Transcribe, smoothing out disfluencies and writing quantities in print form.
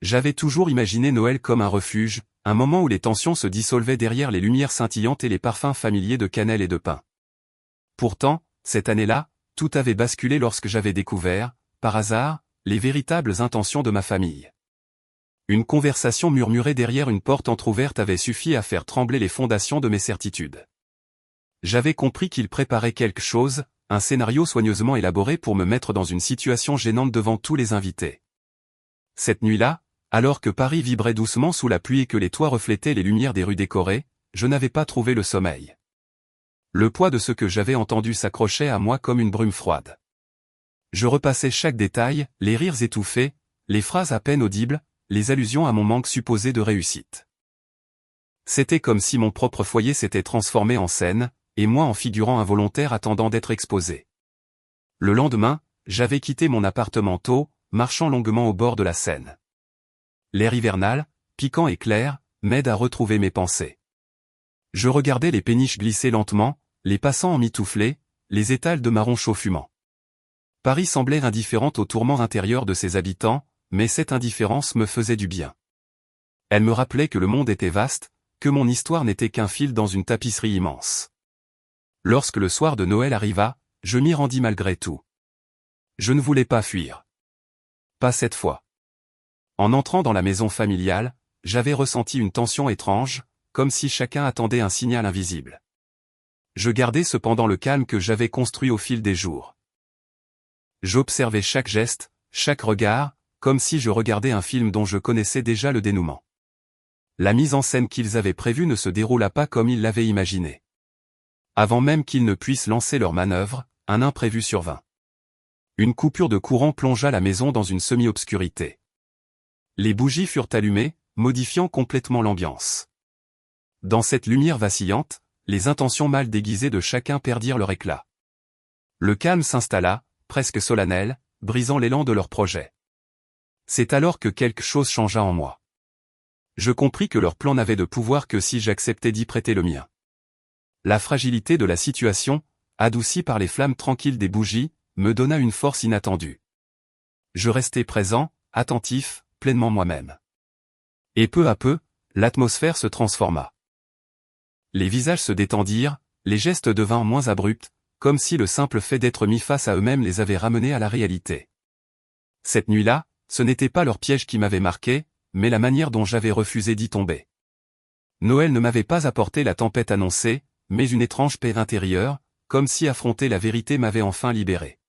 J'avais toujours imaginé Noël comme un refuge, un moment où les tensions se dissolvaient derrière les lumières scintillantes et les parfums familiers de cannelle et de pin. Pourtant, cette année-là, tout avait basculé lorsque j'avais découvert, par hasard, les véritables intentions de ma famille. Une conversation murmurée derrière une porte entr'ouverte avait suffi à faire trembler les fondations de mes certitudes. J'avais compris qu'ils préparaient quelque chose, un scénario soigneusement élaboré pour me mettre dans une situation gênante devant tous les invités. Cette nuit-là, alors que Paris vibrait doucement sous la pluie et que les toits reflétaient les lumières des rues décorées, je n'avais pas trouvé le sommeil. Le poids de ce que j'avais entendu s'accrochait à moi comme une brume froide. Je repassais chaque détail, les rires étouffés, les phrases à peine audibles, les allusions à mon manque supposé de réussite. C'était comme si mon propre foyer s'était transformé en scène, et moi en figurant involontaire attendant d'être exposé. Le lendemain, j'avais quitté mon appartement tôt, marchant longuement au bord de la Seine. L'air hivernal, piquant et clair, m'aide à retrouver mes pensées. Je regardais les péniches glisser lentement, les passants emmitouflés, les étals de marron chaud fumant. Paris semblait indifférente aux tourments intérieurs de ses habitants, mais cette indifférence me faisait du bien. Elle me rappelait que le monde était vaste, que mon histoire n'était qu'un fil dans une tapisserie immense. Lorsque le soir de Noël arriva, je m'y rendis malgré tout. Je ne voulais pas fuir. Pas cette fois. En entrant dans la maison familiale, j'avais ressenti une tension étrange, comme si chacun attendait un signal invisible. Je gardais cependant le calme que j'avais construit au fil des jours. J'observais chaque geste, chaque regard, comme si je regardais un film dont je connaissais déjà le dénouement. La mise en scène qu'ils avaient prévue ne se déroula pas comme ils l'avaient imaginé. Avant même qu'ils ne puissent lancer leur manœuvre, un imprévu survint. Une coupure de courant plongea la maison dans une semi-obscurité. Les bougies furent allumées, modifiant complètement l'ambiance. Dans cette lumière vacillante, les intentions mal déguisées de chacun perdirent leur éclat. Le calme s'installa, presque solennel, brisant l'élan de leur projet. C'est alors que quelque chose changea en moi. Je compris que leur plan n'avait de pouvoir que si j'acceptais d'y prêter le mien. La fragilité de la situation, adoucie par les flammes tranquilles des bougies, me donna une force inattendue. Je restai présent, attentif, pleinement moi-même. Et peu à peu, l'atmosphère se transforma. Les visages se détendirent, les gestes devinrent moins abrupts, comme si le simple fait d'être mis face à eux-mêmes les avait ramenés à la réalité. Cette nuit-là, ce n'était pas leur piège qui m'avait marqué, mais la manière dont j'avais refusé d'y tomber. Noël ne m'avait pas apporté la tempête annoncée, mais une étrange paix intérieure, comme si affronter la vérité m'avait enfin libéré.